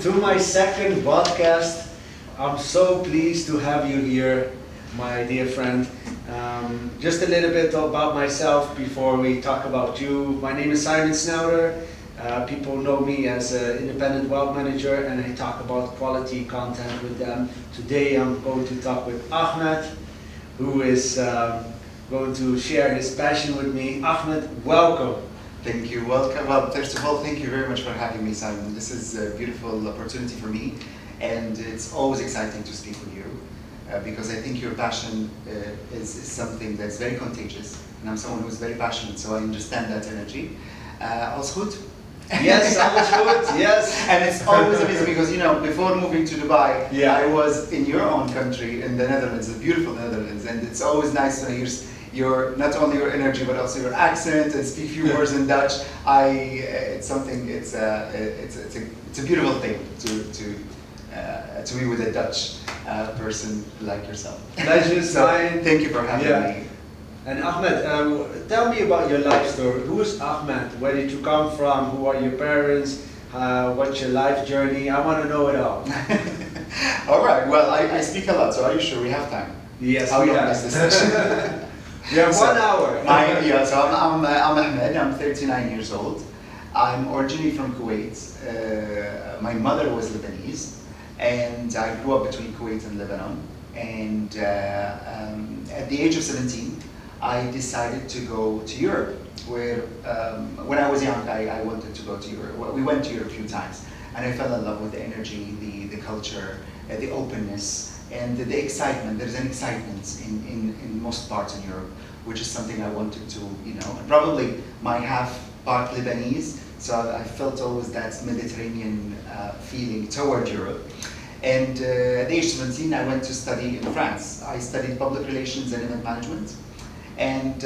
to my second podcast. I'm so pleased to have you here, my dear friend. Just a little bit about myself before we talk about you. My name is Simon Snowder. People know me as an independent wealth manager, and I talk about quality content with them. Today I'm going to talk with Ahmad, who is going to share his passion with me. Ahmad, welcome. Thank you. Welcome. Well, first of all, thank you very much for having me, Simon. This is a beautiful opportunity for me, and it's always exciting to speak with you because I think your passion is something that's very contagious, and I'm someone who's very passionate, so I understand that energy. Alles goed? Yes, alles goed. Yes. And it's always amazing because, you know, before moving to Dubai, Yeah. I was in your own country, in the Netherlands, the beautiful Netherlands, and it's always nice to hear not only your energy but also your accent and speak few words in Dutch. It's a beautiful thing to be with a Dutch person like yourself. Pleasure's mine. Thank you for having me. And Ahmed, tell me about your life story. Who is Ahmed? Where did you come from? Who are your parents? What's your life journey? I want to know it all. All right. Well, I speak a lot, so are you sure we have time? Yes, How we long have. is this session? We have 1 hour. So I'm Ahmed. I'm 39 years old. I'm originally from Kuwait. My mother was Lebanese, and I grew up between Kuwait and Lebanon. And at the age of 17, I decided to go to Europe, where when I was young, I wanted to go to Europe. Well, we went to Europe a few times, and I fell in love with the energy, the culture, the openness, and the excitement. There's an excitement in most parts in Europe, which is something I wanted to, and probably my half part Lebanese, so I felt always that Mediterranean feeling toward Europe. And at the age of 17, I went to study in France. I studied public relations and event management. And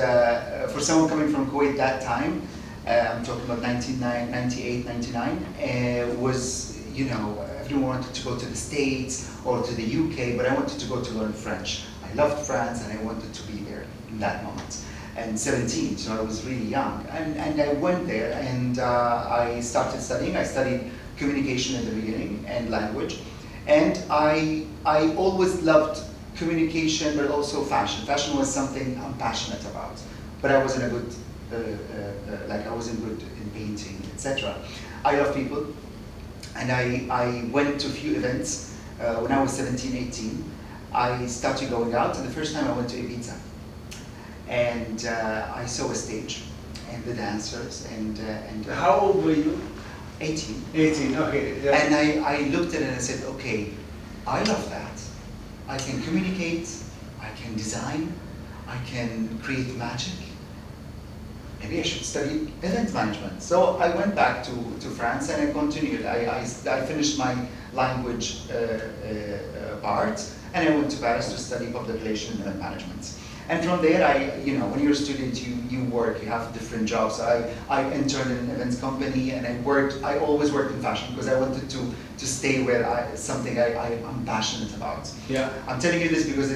for someone coming from Kuwait that time, I'm talking about 1998, 99, was, everyone wanted to go to the States or to the UK, but I wanted to go to learn French. I loved France and I wanted to be there in that moment. And 17, so I was really young. And I went there and I started studying. I studied communication at the beginning and language. And I always loved communication, but also fashion. Fashion was something I'm passionate about, but I wasn't I wasn't good in painting, etc. I love people, and I went to a few events when I was 17, 18. I started going out, and the first time I went to Ibiza, and I saw a stage, and the dancers, and How old were you? 18. 18, okay. Yeah. And I looked at it and I said, okay, I love that. I can communicate, I can design, I can create magic. Maybe I should study event management. So I went back to France and I continued. I finished my language part and I went to Paris to study public relations and event management. And from there, when you're a student, you work, you have different jobs. I interned in an events company and I always worked in fashion because I wanted to stay where something I'm passionate about. Yeah. I'm telling you this because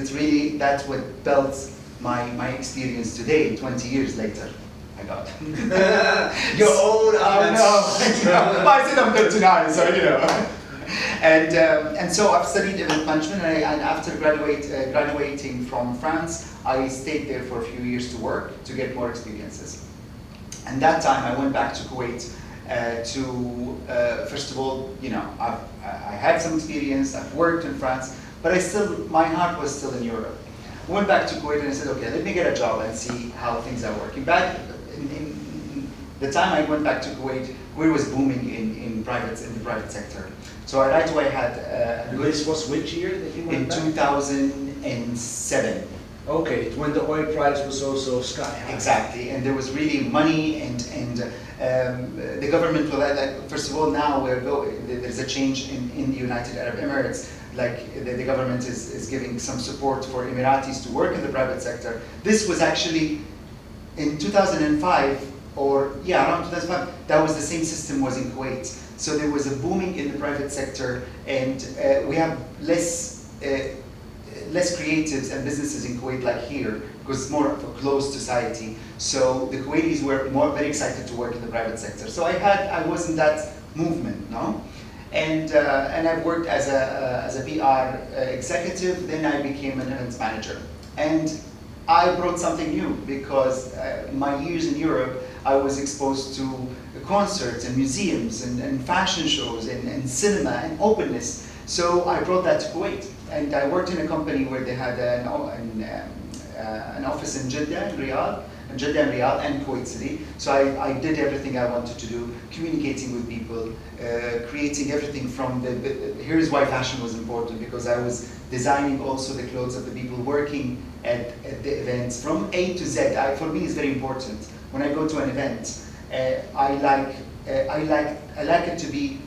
that's what built my experience today, 20 years later. I got Your old I know. I said I'm 39, so And so I've studied event management, and after graduating from France, I stayed there for a few years to work, to get more experiences. And that time I went back to Kuwait first of all, I had some experience, I've worked in France, but my heart was still in Europe. I went back to Kuwait and I said, okay, let me get a job and see how things are working. Back in the time I went back to Kuwait, Kuwait was booming in the private sector. So right away I had This was which year that you went in back? 2007. Okay, when the oil price was also sky high. Exactly, and there was really money, and the government, first of all, now there's a change in the United Arab Emirates. Like the government is giving some support for Emiratis to work in the private sector. This was actually in 2005, around 2005. That was the same system was in Kuwait. So there was a booming in the private sector, and we have less creatives and businesses in Kuwait like here, because it's more of a closed society. So the Kuwaitis were very excited to work in the private sector. So I was in that movement, no? And I've worked as a PR executive. Then I became an events manager, and I brought something new because my years in Europe, I was exposed to concerts and museums and fashion shows and cinema and openness. So I brought that to Kuwait, and I worked in a company where they had an office in Jeddah and Riyadh, and Kuwait City. So I did everything I wanted to do, communicating with people, creating everything from here's why fashion was important, because I was designing also the clothes of the people working at the events from A to Z. For me, it's very important. When I go to an event, I like it to be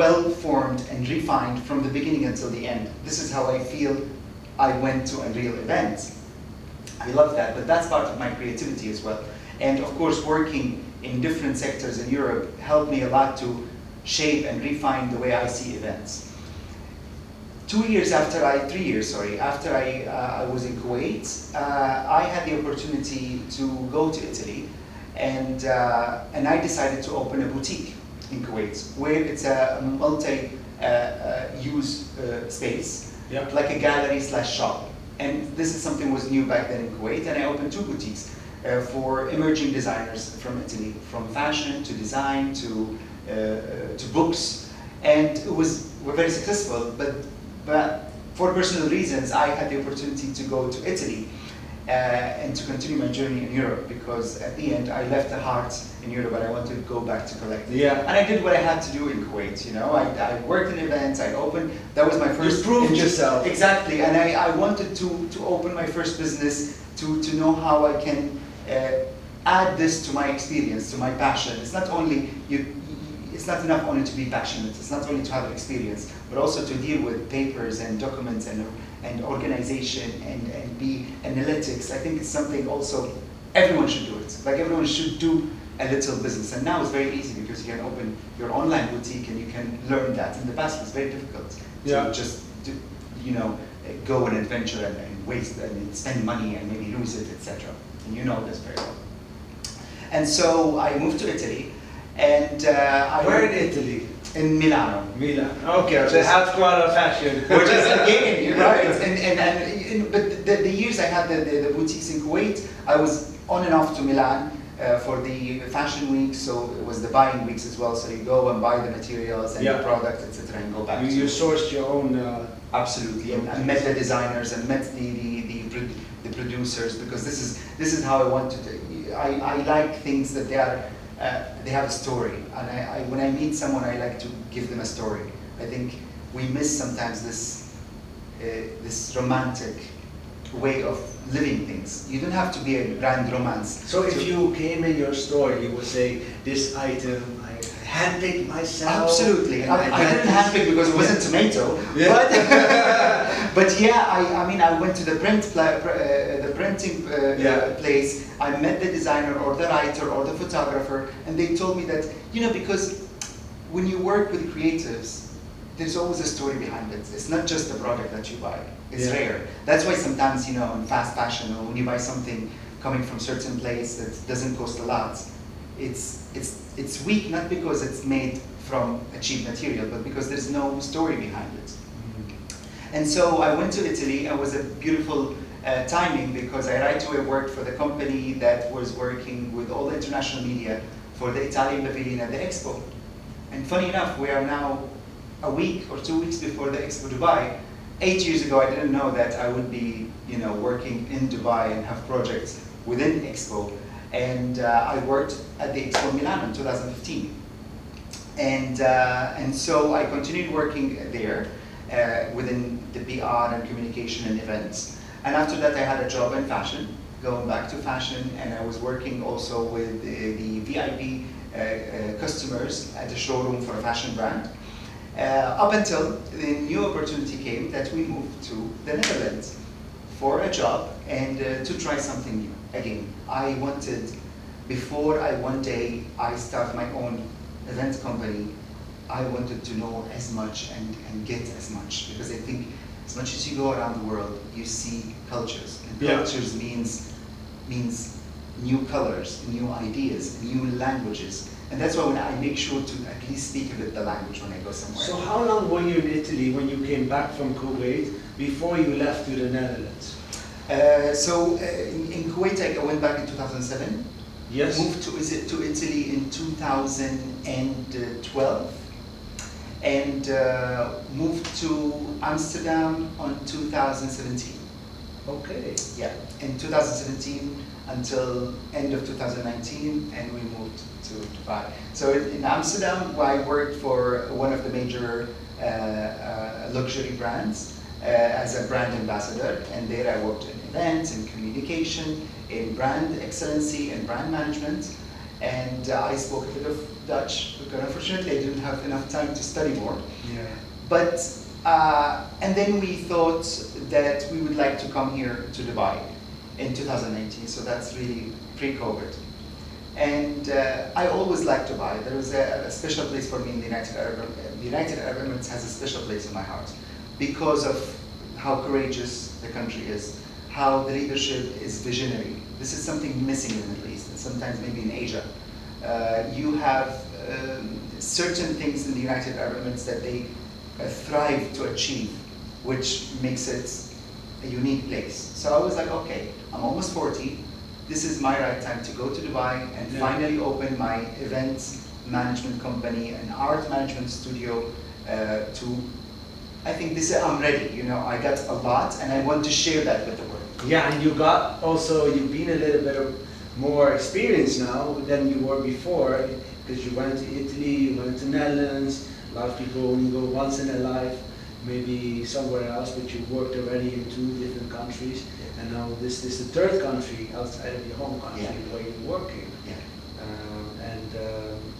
well formed and refined from the beginning until the end. This is how I feel I went to a real event. I love that, but that's part of my creativity as well. And of course, working in different sectors in Europe helped me a lot to shape and refine the way I see events. 3 years after I was in Kuwait, I had the opportunity to go to Italy, and I decided to open a boutique in Kuwait, where it's a multi-use space, like a gallery / shop. And this is something was new back then in Kuwait, and I opened 2 boutiques for emerging designers from Italy, from fashion to design to books, and we're very successful. But for personal reasons, I had the opportunity to go to Italy and to continue my journey in Europe, because at the end I left the heart in Europe and I wanted to go back to collect it. Yeah. And I did what I had to do in Kuwait. You know, I worked in events. I opened. That was my first. You proved yourself. Exactly, and I wanted to open my first business to know how I can add this to my experience, to my passion. It's not only it's not enough only to be passionate. It's not only to have an experience, but also to deal with papers and documents and organization and be analytics. I think it's something also everyone should do it. Like everyone should do a little business. And now it's very easy because you can open your online boutique and you can learn that. In the past it was very difficult to just go on an adventure and waste and spend money and maybe lose it, etc. And you know this very well. And so I moved to Italy, and Where in Italy? In Milano. Milan. Okay, so headquarter of fashion. Which is again, you're right. But the years I had the boutiques in Kuwait, I was on and off to Milan for the fashion weeks. So it was the buying weeks as well. So you go and buy the materials and the product, etc., and go back. You sourced your own. Absolutely, and met the designers and met the producers, because this is how I want to. I like things that they have a story, and when I meet someone, I like to give them a story. I think we miss sometimes this romantic way of living things. You don't have to be a grand romance. So if you came in your store, you would say, this item I handpicked myself. Absolutely. I didn't handpick because it wasn't tomato. Yeah. But yeah, I went to the printing place. I met the designer or the writer or the photographer, and they told me that, because when you work with creatives, there's always a story behind it. It's not just the product that you buy. It's rare. That's why sometimes, in fast fashion, or when you buy something coming from certain place that doesn't cost a lot, it's weak, not because it's made from a cheap material, but because there's no story behind it. And so I went to Italy. It was a beautiful timing, because I right away worked for the company that was working with all the international media for the Italian pavilion at the Expo. And funny enough, we are now a week or 2 weeks before the Expo Dubai. 8 years ago, I didn't know that I would be, working in Dubai and have projects within Expo. And I worked at the Expo Milan in 2015. And so I continued working there within the PR and communication and events. And after that, I had a job in fashion, going back to fashion, and I was working also with the VIP customers at a showroom for a fashion brand. Up until the new opportunity came that we moved to the Netherlands for a job and to try something new. Again, I wanted, before one day I start my own event company, I wanted to know as much and get as much, because I think as much as you go around the world, you see cultures, and cultures means new colors, new ideas, new languages. And that's why when I make sure to at least speak a bit the language when I go somewhere. So how long were you in Italy when you came back from Kuwait before you left to the Netherlands? In Kuwait, I went back in 2007. Yes. Moved to Italy in 2012, and moved to Amsterdam on 2017. Okay. Yeah, in 2017 until end of 2019, and we moved to Dubai. So in Amsterdam, I worked for one of the major luxury brands as a brand ambassador, and there I worked in events, in communication, in brand excellency and brand management, and I spoke a bit of Dutch because unfortunately I didn't have enough time to study more. Yeah. But and then we thought that we would like to come here to Dubai in 2019, so that's really pre-COVID. And I always liked Dubai. There was a special place for me in the United Arab Emirates. The United Arab Emirates has a special place in my heart because of how courageous the country is, how the leadership is visionary. This is something missing in the Middle East, and sometimes maybe in Asia. You have certain things in the United Arab Emirates that they thrive to achieve, which makes it a unique place. So I was like, okay, I'm almost 40. This is my right time to go to Dubai and finally open my events management company, an art management studio I think I'm ready, you know, I got a lot and I want to share that with the world. Yeah, and you've been a little bit more experienced now than you were before, because you went to Italy, you went to Netherlands. A lot of people only go once in their life, maybe somewhere else, but you worked already in 2 different countries, and now this is the 3rd country outside of your home country where you're working. Yeah.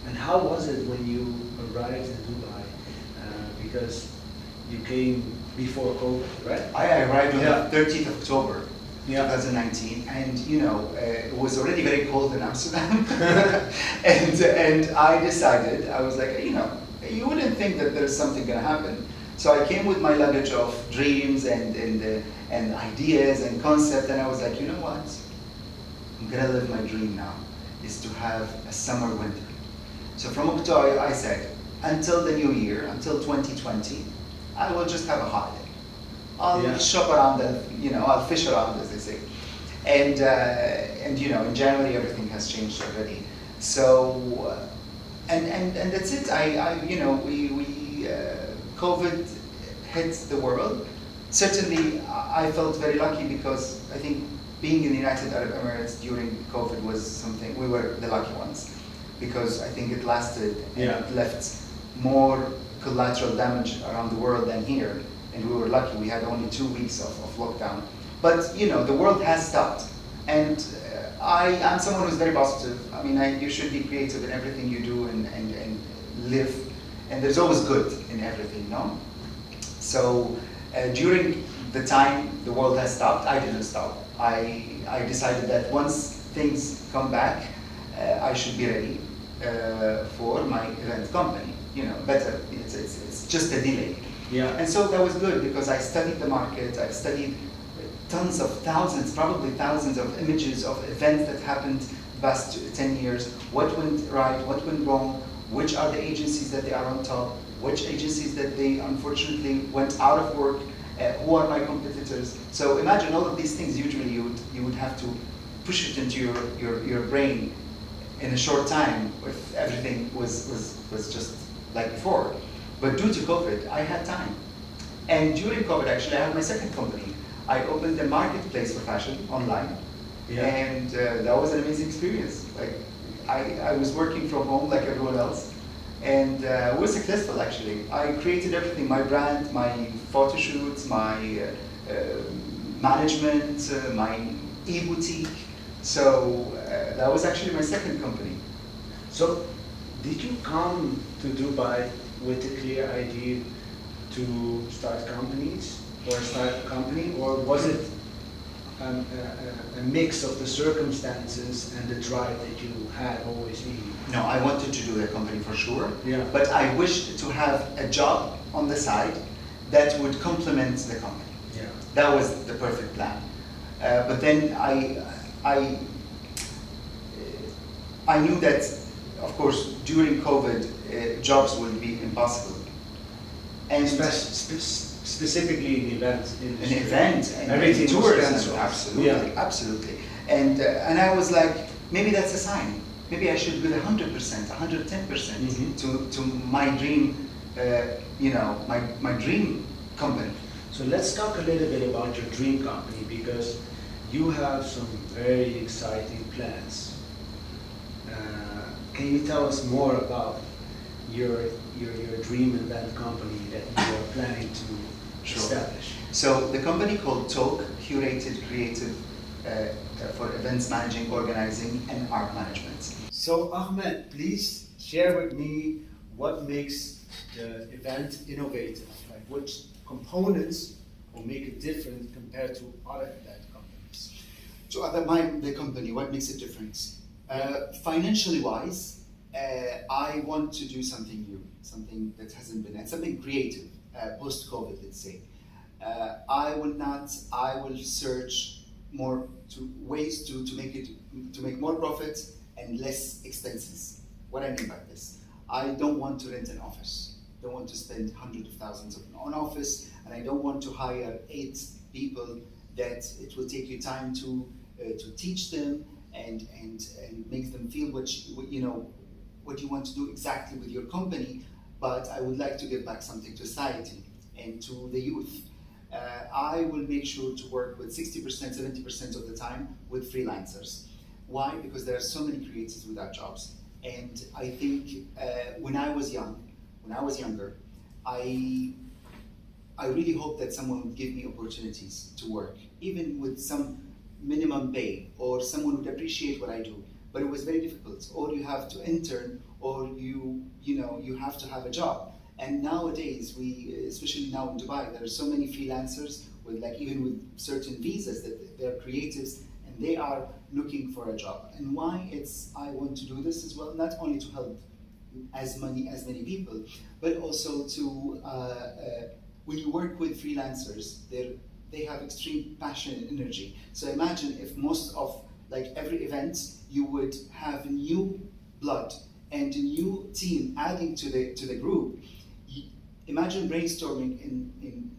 And how was it when you arrived in Dubai? Because you came before COVID, right? I arrived on the 30th of October, Yeah. 2019, and you know, it was already very cold in Amsterdam. and I decided, I was like, you know, you wouldn't think that there's something gonna happen. So I came with my luggage of dreams and ideas and concept, and I was like, you know what? I'm gonna live my dream now, is to have a summer winter. So from October, I said, until the new year, until 2020, I will just have a holiday. I'll shop around and, you know, I'll fish around, as they say. And you know, in January, everything has changed already. So, and that's it. You know, COVID hit the world. Certainly, I felt very lucky because I think being in the United Arab Emirates during COVID was something, we were the lucky ones. Because I think it lasted and it left more collateral damage around the world than here. And we were lucky, we had only 2 weeks of lockdown. But you know, the world has stopped. And I'm someone who's very positive. I mean, you should be creative in everything you do and live. And there's always good in everything, no? So during the time the world has stopped, I didn't stop. I decided that once things come back, I should be ready for my event company. You know, better, it's just a delay. Yeah. And so that was good because I studied the market, I've studied tons of thousands, probably thousands of images of events that happened the past 10 years. What went right, what went wrong, which are the agencies that they are on top, which agencies that they unfortunately went out of work, who are my competitors. So imagine all of these things, usually you would have to push it into your brain in a short time if everything was just like before. But due to COVID, I had time. And during COVID, actually, I had my second company. I opened a marketplace for fashion online. Yeah. And that was an amazing experience. Like, I was working from home like everyone else. And it was successful, actually. I created everything, my brand, my photo shoots, my management, my e-boutique. So that was actually my second company. So did you come to Dubai with a clear idea to start companies or start a company, or was it a mix of the circumstances and the drive that you had always in you? No, I wanted to do the company for sure, Yeah. but I wished to have a job on the side that would complement the company. Yeah. That was the perfect plan. But then I knew that, of course, during COVID, jobs would be impossible. And Specifically in event industry. an event and Everything was tourism, cancelled. absolutely, Yeah. absolutely. And I was like, maybe that's a sign. Maybe I should give 100%, 110% to my dream, my dream company. So let's talk a little bit about your dream company, because you have some very exciting plans. Can you tell us more about your dream event company that you are planning to establish? So the company called Talk Curated Creative for events managing, organizing, and art management. So Ahmed, please share with me what makes the event innovative. Like which components will make it different compared to other event companies? So the company, what makes it different? Financially wise, I want to do something new, something that hasn't been, and something creative, post-COVID, let's say. I will search more to ways to make more profit and less expenses. What I mean by this, I don't want to rent an office. Don't want to spend hundreds of thousands on office, and I don't want to hire 8 people that it will take you time to teach them and make them feel what you want to do exactly with your company. But I would like to give back something to society and to the youth. I will make sure to work with 60%, 70% of the time with freelancers. Why? Because there are so many creators without jobs. And I think when I was younger, I really hope that someone would give me opportunities to work, even with some minimum pay, or someone would appreciate what I do. But it was very difficult. Or you have to intern, or you have to have a job. And nowadays, especially now in Dubai, there are so many freelancers even with certain visas that they're creatives and they are looking for a job. And why I want to do this as well, not only to help as many people, but also to when you work with freelancers, they have extreme passion and energy. So imagine if most of every event you would have new blood and a new team adding to the group. Imagine brainstorming in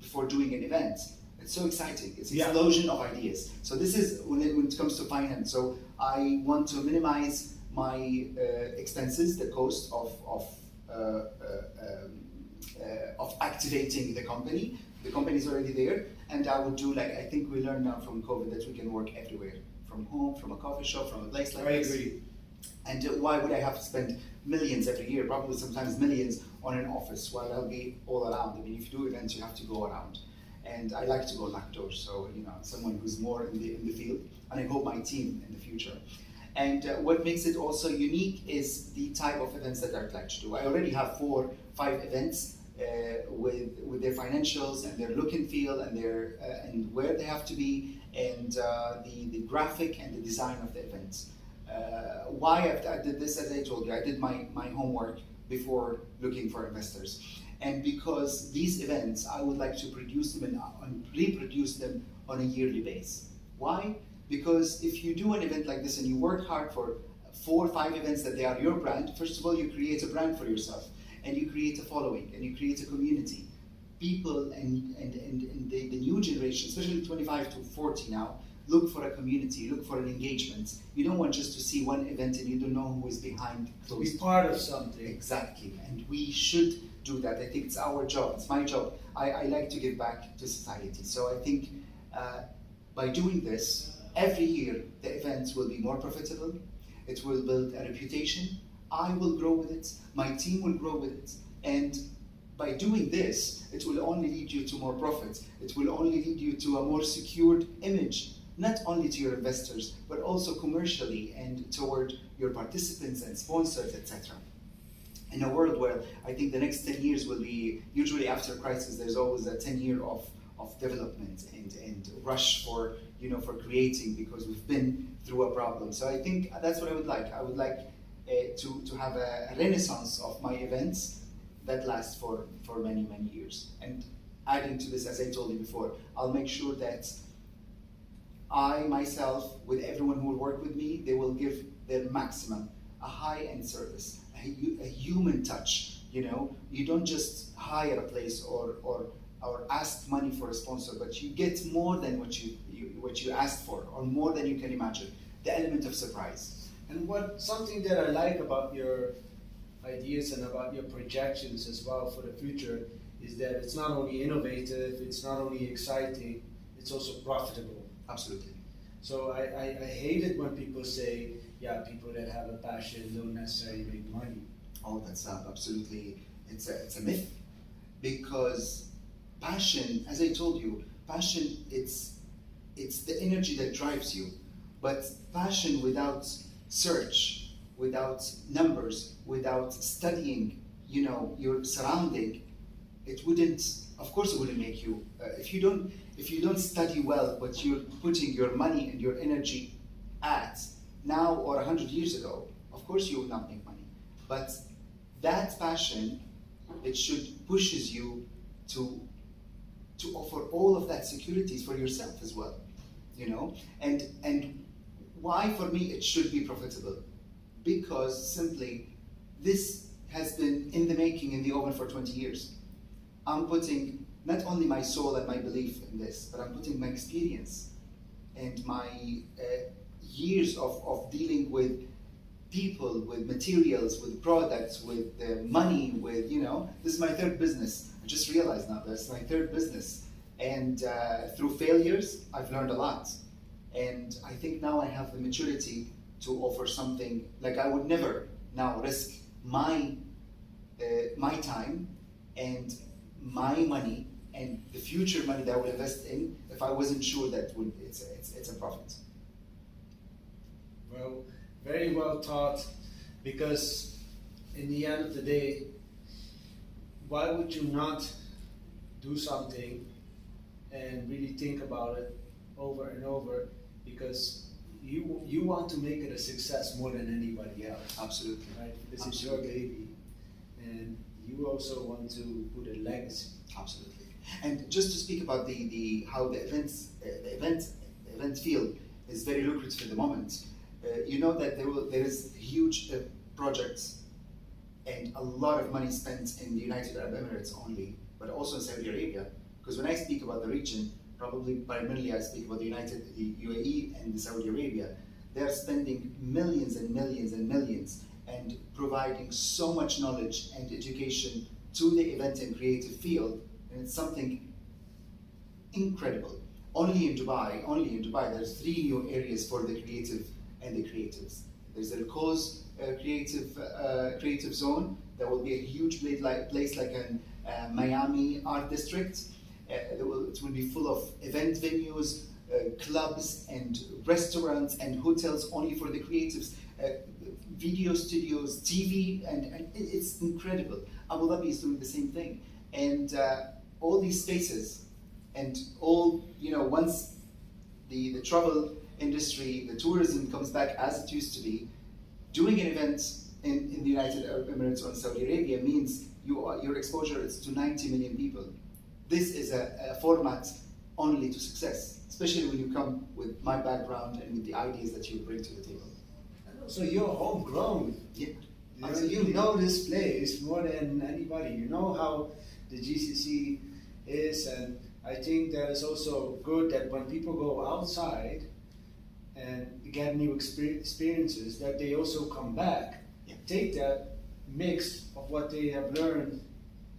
before doing an event. It's so exciting. It's an explosion of ideas. So this is when it comes to finance. So I want to minimize my expenses, the cost of activating the company. The company is already there, and I would do I think we learned now from COVID that we can work everywhere, from home, from a coffee shop, from a place like this. I agree. And why would I have to spend millions every year, probably sometimes millions, on an office while I'll be all around? I mean, if you do events, you have to go around. And I like to go knock doors, so someone who's more in the field, and I hope my team in the future. And what makes it also unique is the type of events that I'd like to do. I already have 4, 5 events with their financials and their look and feel and their and where they have to be, and the graphic and the design of the events. Why I did this, as I told you, I did my homework before looking for investors. And because these events, I would like to produce them and reproduce them on a yearly basis. Why? Because if you do an event like this and you work hard for 4 or 5 events that they are your brand, first of all, you create a brand for yourself, and you create a following, and you create a community. People and the new generation, especially 25 to 40 now, look for a community, look for an engagement. You don't want just to see one event and you don't know who is behind those. Be part of something. Exactly, and we should do that. I think it's our job, it's my job. I like to give back to society. So I think by doing this, every year the events will be more profitable, it will build a reputation, I will grow with it, my team will grow with it, and by doing this, it will only lead you to more profits, it will only lead you to a more secured image, not only to your investors, but also commercially and toward your participants and sponsors, etc. In a world where I think the next 10 years will be, usually after crisis, there's always a 10-year of development and rush for creating, because we've been through a problem. So I think that's what I would like. I would like to have a renaissance of my events that lasts for many, many years. And adding to this, as I told you before, I'll make sure that I myself, with everyone who will work with me, they their maximum, a high-end service, a human touch. You know, you don't just hire a place or ask money for a sponsor, but you get more than what you asked for, or more than you can imagine. The element of surprise. And something that I like about your ideas and about your projections as well for the future is that it's not only innovative, it's not only exciting, it's also profitable. Absolutely. So I hate it when people say, yeah, people that have a passion don't necessarily make money. Oh, that's absolutely, it's a myth. Because passion, as I told you, passion, it's the energy that drives you. But passion without search, without numbers, without studying, you know, your surrounding, it wouldn't. Of course, it wouldn't make you. If you don't study well, but you're putting your money and your energy at now or 100 years ago, of course you would not make money. But that passion, it should pushes you to offer all of that securities for yourself as well, you know. And why for me it should be profitable? Because simply this has been in the making, in the oven for 20 years. I'm putting not only my soul and my belief in this, but I'm putting my experience and my years of dealing with people, with materials, with products, with money, with, you know, this is my third business. I just realized now that's my third business. And through failures, I've learned a lot. And I think now I have the maturity to offer something, like I would never now risk my time and my money and the future money that I will invest in if I wasn't sure that it's a profit. Well, very well taught, because in the end of the day, why would you not do something and really think about it over and over, because you want to make it a success more than anybody else. Absolutely. Right? This Absolutely. is your baby, and you also want to put a legacy. Absolutely. And just to speak about how the event field is very lucrative at the moment. You know that there is huge projects and a lot of money spent in the United Arab Emirates only, but also in Saudi Arabia. Because when I speak about the region, probably primarily I speak about the UAE and Saudi Arabia. They are spending millions and millions and millions and providing so much knowledge and education to the event and creative field, and it's something incredible. Only in Dubai, there's 3 new areas for the creative and the creatives. There's the Cause creative zone. That will be a huge place like an Miami art district. It will be full of event venues, clubs and restaurants and hotels only for the creatives, video studios, TV, and it's incredible. Abu Dhabi is doing the same thing. And all these spaces, and all, you know, once the travel industry, the tourism comes back as it used to be, doing an event in the United Arab Emirates or in Saudi Arabia means your exposure is to 90 million people. This is a format only to success, especially when you come with my background and with the ideas that you bring to the table. So you're homegrown. Yeah, You know this place more than anybody. You know how the GCC is, and I think that it's also good that when people go outside and get new experiences, that they also come back, take that mix of what they have learned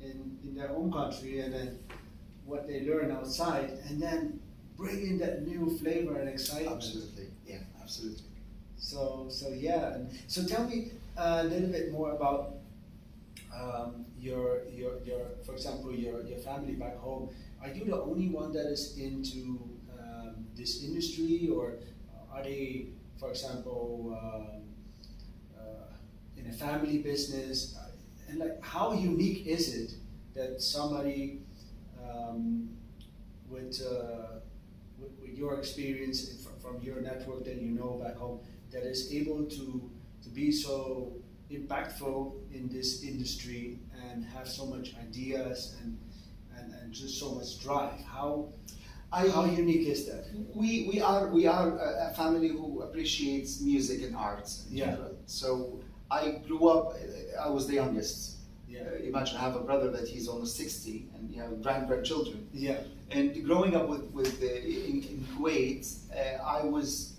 in their home country and then what they learn outside, and then bring in that new flavor and excitement. Absolutely, yeah, absolutely. So yeah. And so tell me a little bit more about your for example your family back home. Are you the only one that is into this industry, or are they, for example, in a family business? And like, how unique is it that somebody with your experience from your network that you know back home, that is able to be so impactful in this industry and have so much ideas and just so much drive? How How unique is that? We are a family who appreciates music and arts in general. So I grew up. I was the youngest. Yeah. Imagine I have a brother that he's almost 60, and you have grandchildren. Yeah. And growing up in Kuwait, I was,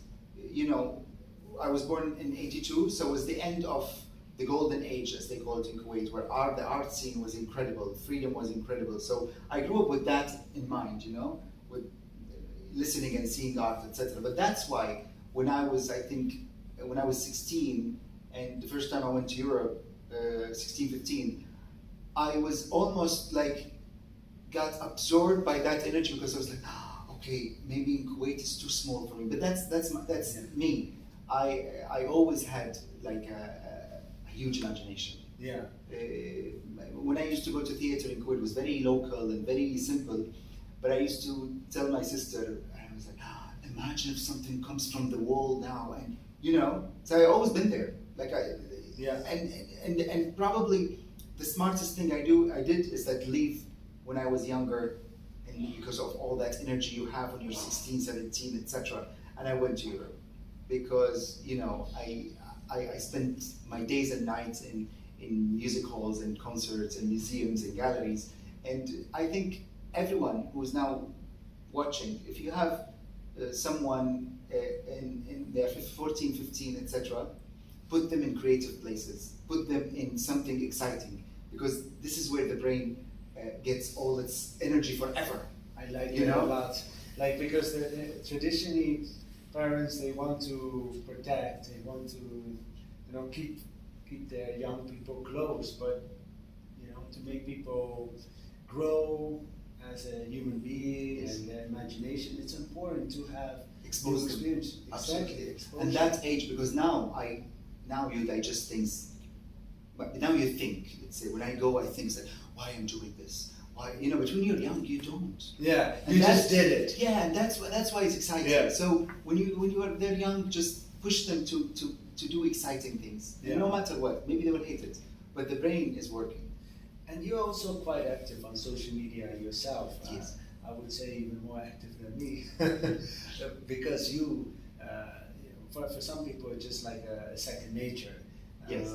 I was born in '82, so it was the end of the golden age, as they call it in Kuwait, where the art scene was incredible, freedom was incredible. So I grew up with that in mind, with listening and seeing art, etc. But that's why when I was 16, and the first time I went to Europe, 16, 15, I was almost like got absorbed by that energy, because I was like, okay, maybe in Kuwait it's too small for me. But that's me. I always had like a huge imagination. Yeah. When I used to go to theater in Kuwait, it was very local and very simple. But I used to tell my sister, I was like, imagine if something comes from the wall now, and So I always been there. And probably the smartest thing I did is that leave when I was younger, and because of all that energy you have when you're 16, 17, etc. And I went to Europe because I spent my days and nights in music halls and concerts and museums and galleries. And I think everyone who is now watching, if you have someone in their 14, 15, etc., put them in creative places, put them in something exciting, because this is where the brain gets all its energy forever. I like it a lot. Because traditionally parents, they want to protect, they want to keep their young people close, but to make people grow as a human being and their imagination, it's important to have exposed experience. Absolutely. Exposure. And that age, because now you digest things, but now you think. Let's say when I go, I think that why I'm doing this. Why, but when you're young, you don't. Yeah, and you just did it. Yeah, and that's why it's exciting. Yeah. So when you are they're young, just push them to do exciting things. Yeah. And no matter what, maybe they will hate it, but the brain is working. And you're also quite active on social media yourself. Yes. I would say even more active than me, because for some people it's just like a second nature. Yes.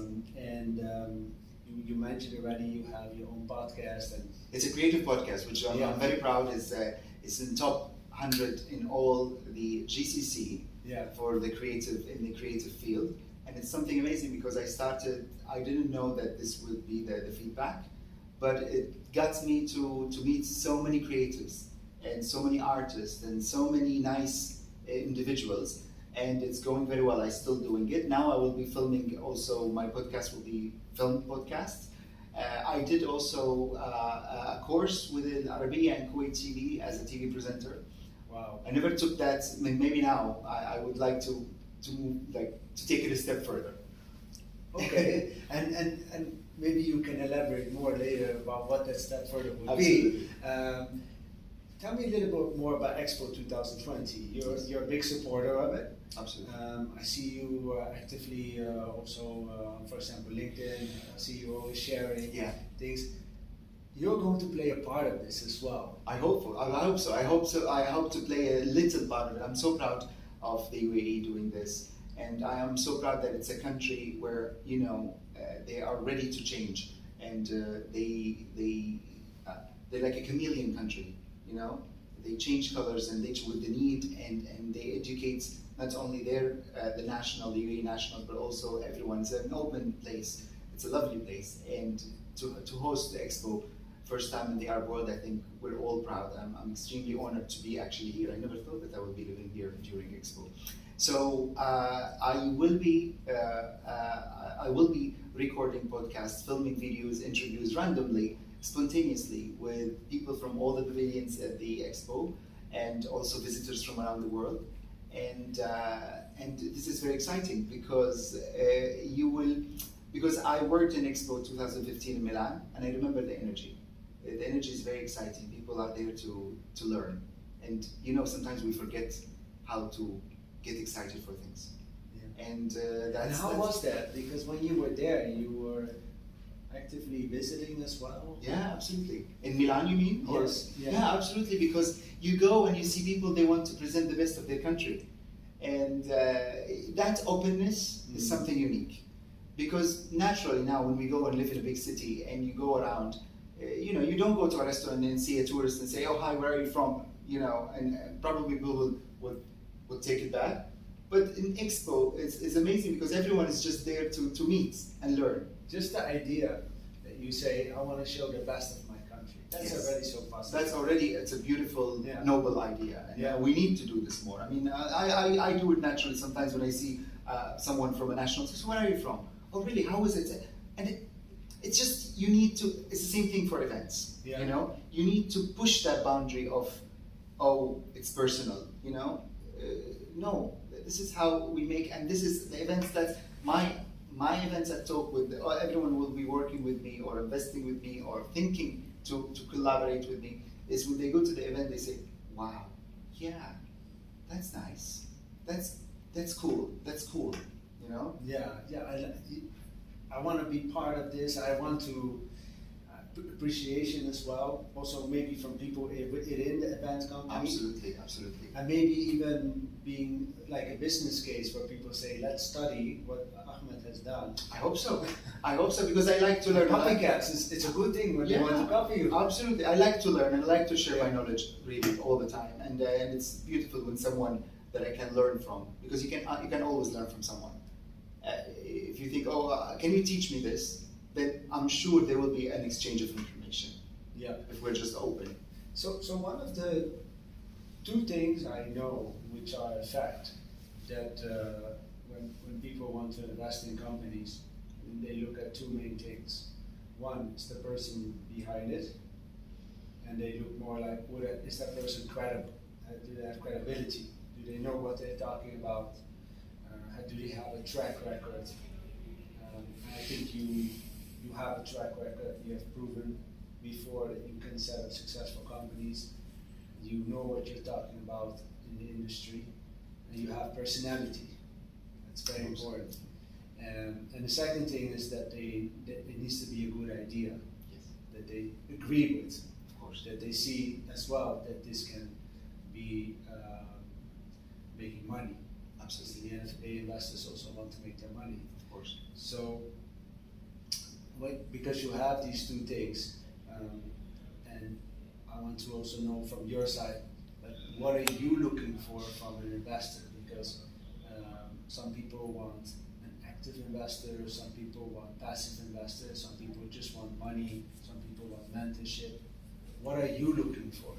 You mentioned already you have your own podcast, and it's a creative podcast, which I'm very proud is in top 100 in all the GCC for the creative field, and it's something amazing because I didn't know that this would be the feedback, but it got me to meet so many creatives and so many artists and so many nice individuals. And it's going very well. I'm still doing it. Now I will be filming also, my podcast will be film podcast. I did also a course within Arabiya and Kuwait TV as a TV presenter. Wow. I never took that. Maybe now I would like to take it a step further. Okay. and maybe you can elaborate more later about what that step further would Absolutely. be. Tell me a little bit more about Expo 2020. You're a big supporter of it. Absolutely. I see you actively also, for example, LinkedIn. I see you always sharing things. You're going to play a part of this as well. I hope so. I hope to play a little part of it. I'm so proud of the UAE doing this, and I am so proud that it's a country where they are ready to change, and they're like a chameleon country. They change colors and they with the need, and they educate not only the UAE national, but also everyone. It's an open place. It's a lovely place, and to host the Expo, first time in the Arab world, I think we're all proud. I'm extremely honored to be actually here. I never thought that I would be living here during Expo. So I will be recording podcasts, filming videos, interviews randomly, spontaneously with people from all the pavilions at the Expo, and also visitors from around the world. And this is very exciting because because I worked in Expo 2015 in Milan, and I remember the energy. The energy is very exciting. People are there to learn, and sometimes we forget how to get excited for things. Yeah. And how was that? Because when you were there, you were actively visiting as well? Yeah, absolutely. In Milan, you mean? Yes. Yeah, absolutely. Because you go and you see people, they want to present the best of their country. And that openness is something unique. Because naturally now, when we go and live in a big city and you go around, you don't go to a restaurant and see a tourist and say, "Oh, hi, where are you from?" And probably people will take it back. But in Expo, it's amazing because everyone is just there to meet and learn. Just the idea that you say, I want to show the best of my country. That's Yes. already so positive. That's already, it's a beautiful, Yeah. noble idea. And Yeah. we need to do this more. I mean, I do it naturally sometimes when I see someone from a national, so where are you from? Oh, really? How is it? And it's just, you need to, it's the same thing for events. Yeah. You need to push that boundary of, oh, it's personal, no, this is how we make, and this is the events that my events at Talk with, everyone will be working with me or investing with me or thinking to collaborate with me, is when they go to the event, they say, wow, yeah, that's nice, that's cool, Yeah, I want to be part of this. I want to appreciation as well. Also, maybe from people within the event company. Absolutely. And maybe even being like a business case where people say, let's study what Ahmed has done. I hope so because I like to learn. Copycats, it's a good thing when they want to copy you. Absolutely, I like to learn and I like to share my knowledge really all the time, and it's beautiful when someone that I can learn from, because you can always learn from someone. If you think, can you teach me this? Then I'm sure there will be an exchange of information. Yeah. If we're just open. So one of the two things I know which are a fact that when people want to invest in companies, they look at two main things. One is the person behind it, and they look more like, is that person credible? Do they have credibility? Do they know what they're talking about? Do they have a track record? I think you have a track record. You have proven before that you can set up successful companies. You know what you're talking about in the industry, and you have personality. That's very important. And the second thing is that it needs to be a good idea, Yes. that they agree with, Of course. that they see as well that this can be making money. Absolutely. At the end of the day, investors also want to make their money. Of course. So, because you have these two things, and I want to also know from your side, what are you looking for from an investor? Because some people want an active investor, some people want passive investors, some people just want money, some people want mentorship. What are you looking for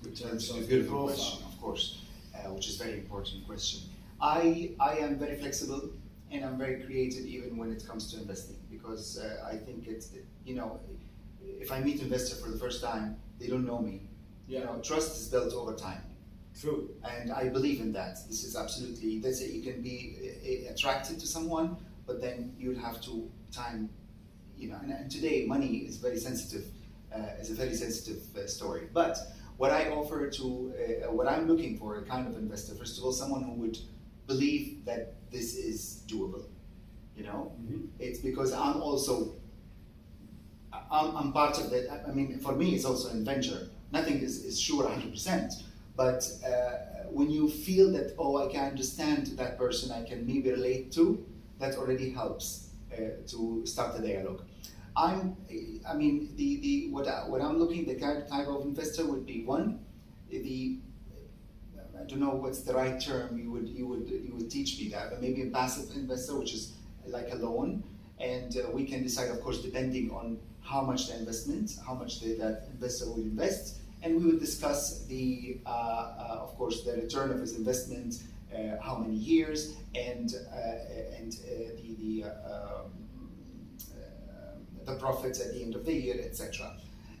in terms of your profile? Question, of course, which is a very important question. I am very flexible and I'm very creative even when it comes to investing, because I think if I meet an investor for the first time, they don't know me. Trust is built over time. True. And I believe in that. This is absolutely, that's it. You can be attracted to someone, but then you'll have to time, and today money is very sensitive, is a very sensitive story. But what I offer what I'm looking for, a kind of investor, first of all, someone who would believe that this is doable. Mm-hmm. It's because I'm part of that. I mean, for me, it's also an venture. Nothing is sure 100%. But when you feel that, I can understand that person, I can maybe relate to, that already helps to start the dialogue. What I'm looking, the type of investor would be one, I don't know what's the right term. You would teach me that, but maybe a passive investor, which is like a loan, and we can decide, of course, depending on how much that investor will invest, and we would discuss of course, the return of his investment, how many years, and the profits at the end of the year, etc.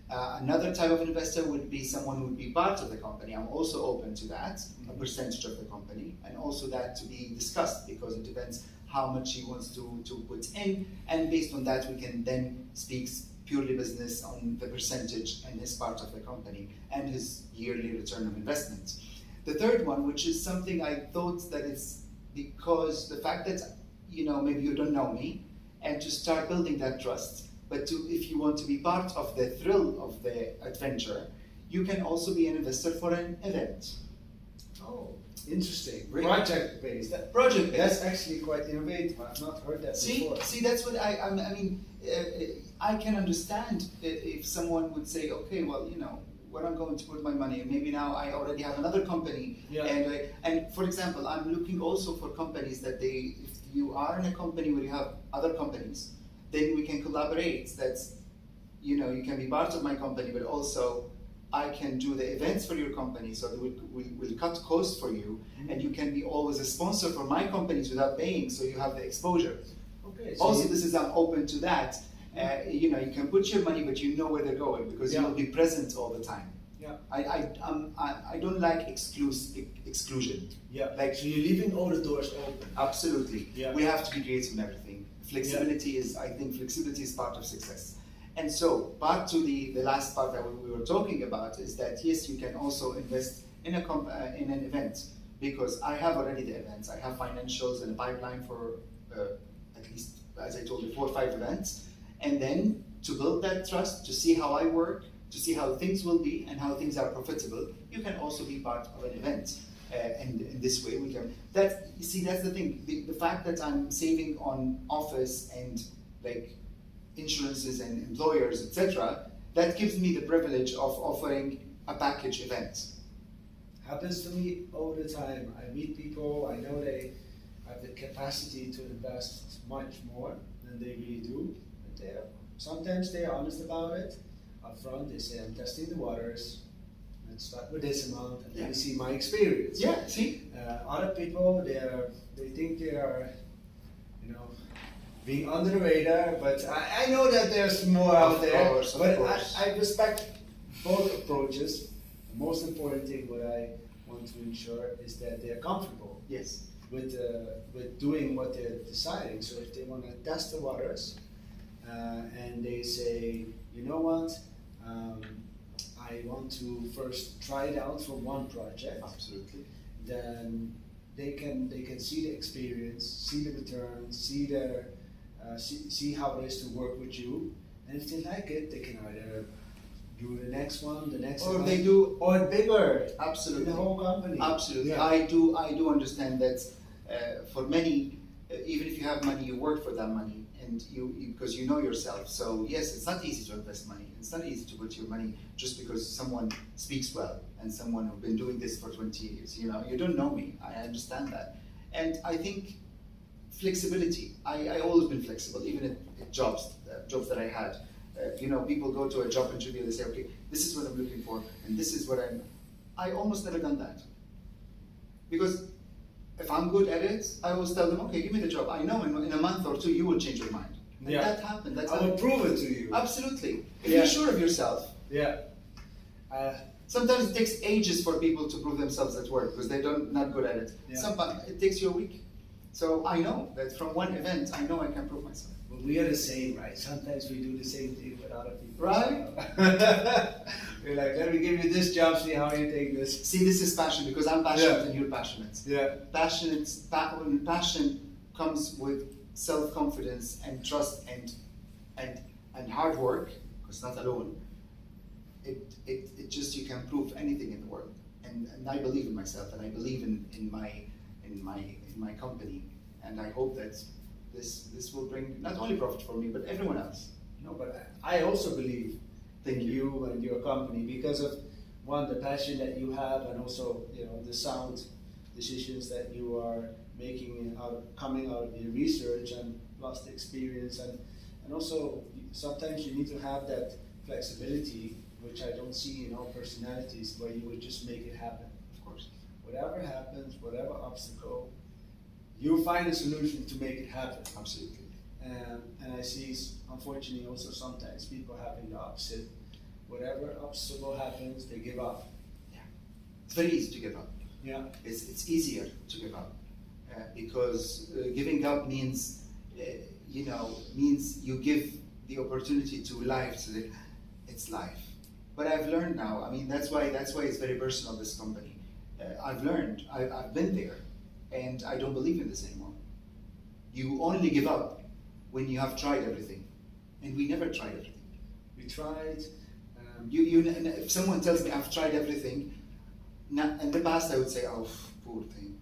Another type of investor would be someone who would be part of the company. I'm also open to that, a percentage of the company, and also that to be discussed, because it depends how much he wants to put in, and based on that we can then speak purely business on the percentage and his part of the company and his yearly return of investment. The third one, which is something I thought that it's because the fact that maybe you don't know me, and to start building that trust, But if you want to be part of the thrill of the adventure, you can also be an investor for an event. Oh, interesting. Right. Project based. Project based. That's actually quite innovative. I've not heard that before. See, that's what I mean. I can understand if someone would say, okay, well, you know, where I'm going to put my money, and maybe now I already have another company, Yeah. and for example, I'm looking also for companies that if you are in a company where you have other companies, then we can collaborate. That's, you know, you can be part of my company, but also I can do the events for your company, so that we'll cut costs for you, and you can be always a sponsor for my companies without paying, so you have the exposure. Okay. So Also, I'm open to that. You know, you can put your money, but you know where they're going because Yeah. you'll be present all the time. Yeah. I don't like exclusion. Yeah. Like, so you're leaving all the doors open. absolutely. Yeah. We have to be creative in everything. Flexibility I think flexibility is part of success. And so, back to the last part that we were talking about is that yes, you can also invest in in an event, because I have already the events. I have financials and a pipeline for at least, as I told you, 4 or 5 events, and then to build that trust, to see how I work, to see how things will be and how things are profitable, you can also be part of an event. And in this way, we can. You see, that's the thing. The fact that I'm saving on office and like insurances and employers, etc., that gives me the privilege of offering a package event. Happens to me all the time. I meet people, I know they have the capacity to invest much more than they really do. But sometimes they're honest about it. Up front, they say, I'm testing the waters. Let's start with this amount, and then you see my experience. Yeah, see? Other people, they think they are, you know, being under the radar, but I know that there's more out there. Of but course. I respect both approaches. The most important thing what I want to ensure is that they're comfortable Yes. with doing what they're deciding. So if they want to test the waters and they say, you know what, I want to first try it out for one project, Absolutely. then they can see the experience, see the returns, see how it is to work with you, and if they like it, they can either do the next one, the next Or one, they do. or bigger, Absolutely. in the whole company. Absolutely. Yeah. I do understand that for many, even if you have money, you work for that money, and you because you know yourself. So yes, it's not easy to invest money. It's not easy to put your money just because someone speaks well and someone who's been doing this for 20 years. You know, you don't know me. I understand that, and I think flexibility. I always been flexible, even at jobs that I had. You know, people go to a job interview, they say, okay, this is what I'm looking for, and this is what I almost never done that. Because if I'm good at it, I always tell them, okay, give me the job. I know in a month or 2 you will change your mind. And that happened. I will prove it to you. Absolutely. If Yeah. you're sure of yourself. Yeah. Sometimes it takes ages for people to prove themselves at work because they're not good at it. Yeah. Sometimes it takes you a week. So I know that from one event, I know I can prove myself. But we are the same, right? Sometimes we do the same thing with other people. Right. We're like, let me give you this job, see how you take this. See, this is passion because I'm passionate Yeah. and you're passionate. Yeah. When passion comes with self-confidence and trust and hard work, because not alone, it just, you can prove anything in the world. And I believe in myself, and I believe in my company, and I hope that this will bring not only profit for me but everyone else. No, but I also believe Thank in you. you and your company because of one, the passion that you have, and also the sound decisions that you are making coming out of your research and plus the experience, and also sometimes you need to have that flexibility, which I don't see in all personalities, where you would just make it happen. Of course. Whatever happens, whatever obstacle, you find a solution to make it happen. Absolutely. And I see, unfortunately, also sometimes people having the opposite. Whatever obstacle happens, they give up. Yeah. It's very easy to give up. Yeah. It's easier to give up because giving up means means you give the opportunity to life. So that it's life. But I've learned now. I mean, that's why it's very personal. This company. I've learned. I've been there, and I don't believe in this anymore. You only give up when you have tried everything. And we never tried everything. We tried. If someone tells me I've tried everything, in the past I would say, oh, poor thing.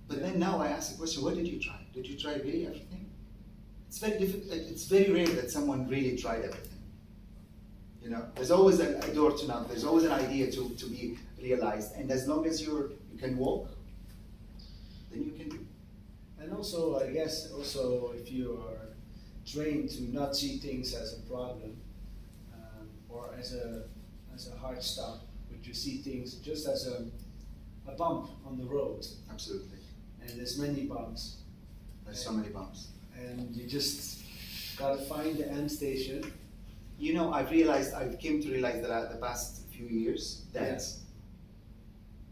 But then now I ask the question, what did you try? Did you try really everything? It's very difficult. It's very rare that someone really tried everything. You know, there's always a door to knock. There's always an idea to be realized. And as long as you can walk, then you can do. And also, I guess, if you are trained to not see things as a problem or as a hard stop, but you see things just as a bump on the road. Absolutely. And there's many bumps. There's so many bumps. And you just gotta find the end station. You know, I've came to realize that the past few years that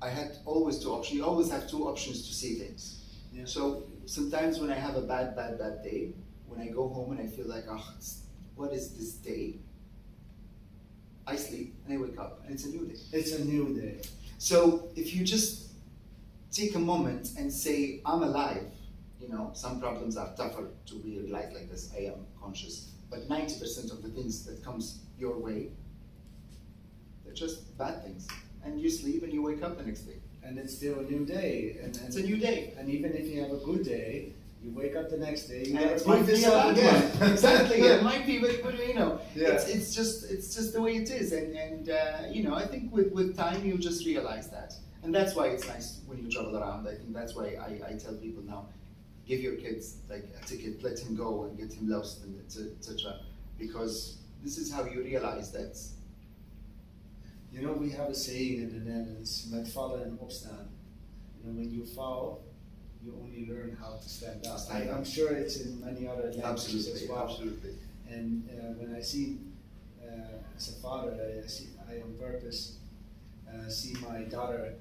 I had always two options. You always have two options to see things. Yeah. So sometimes when I have a bad day, when I go home and I feel like, what is this day? I sleep and I wake up and it's a new day. It's a new day. So if you just take a moment and say, I'm alive, you know, some problems are tougher to be realized like this. I am conscious. But 90% of the things that comes your way, they're just bad things. And you sleep and you wake up the next day. And it's still a new day. And it's a new day. And even if you have a good day, you wake up the next day, you and gotta it might be a bad again. one. Exactly. It might be, but you know, Yeah. it's just the way it is. And you know, I think with time you just realize that. And that's why it's nice when you travel around. I think that's why I tell people now, give your kids like a ticket, let him go and get him lost, and etc. Because this is how you realize that. You know, we have a saying in the Netherlands, met vallen en opstaan. You know, when you fall, you only learn how to stand up. I'm sure it's in many other languages as well. Absolutely. And when I see, as a father, I on purpose see my daughter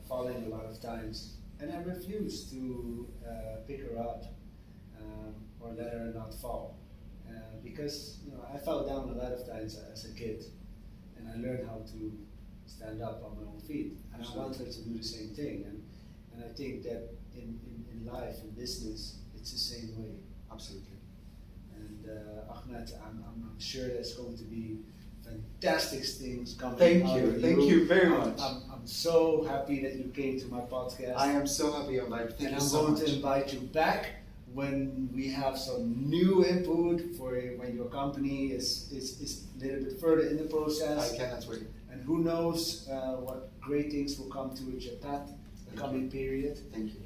falling a lot of times, and I refuse to pick her up or let her not fall, because you know I fell down a lot of times as a kid, and I learned how to stand up on my own feet, and I want her to do the same thing. And I think that in life, in business, it's the same way. Absolutely. And Ahmed, I'm sure there's going to be fantastic things coming. Thank out you. of Thank you very much. I'm so happy that you came to my podcast. I am so happy about it. And I'm going to invite you back when we have some new input for when your company is a little bit further in the process. I cannot wait. And who knows what great things will come to your path the coming period. Thank you.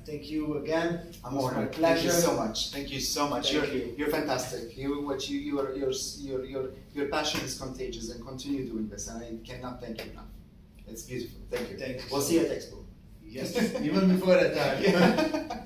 Thank you again. I'm It's honored. my pleasure. Thank you so much. Thank you so much. Thank you. You're fantastic. Your passion is contagious, and continue doing this. And I cannot thank you enough. It's beautiful. Thank you. Thank you We'll so see you at Expo. Yes, even before that time. Yeah.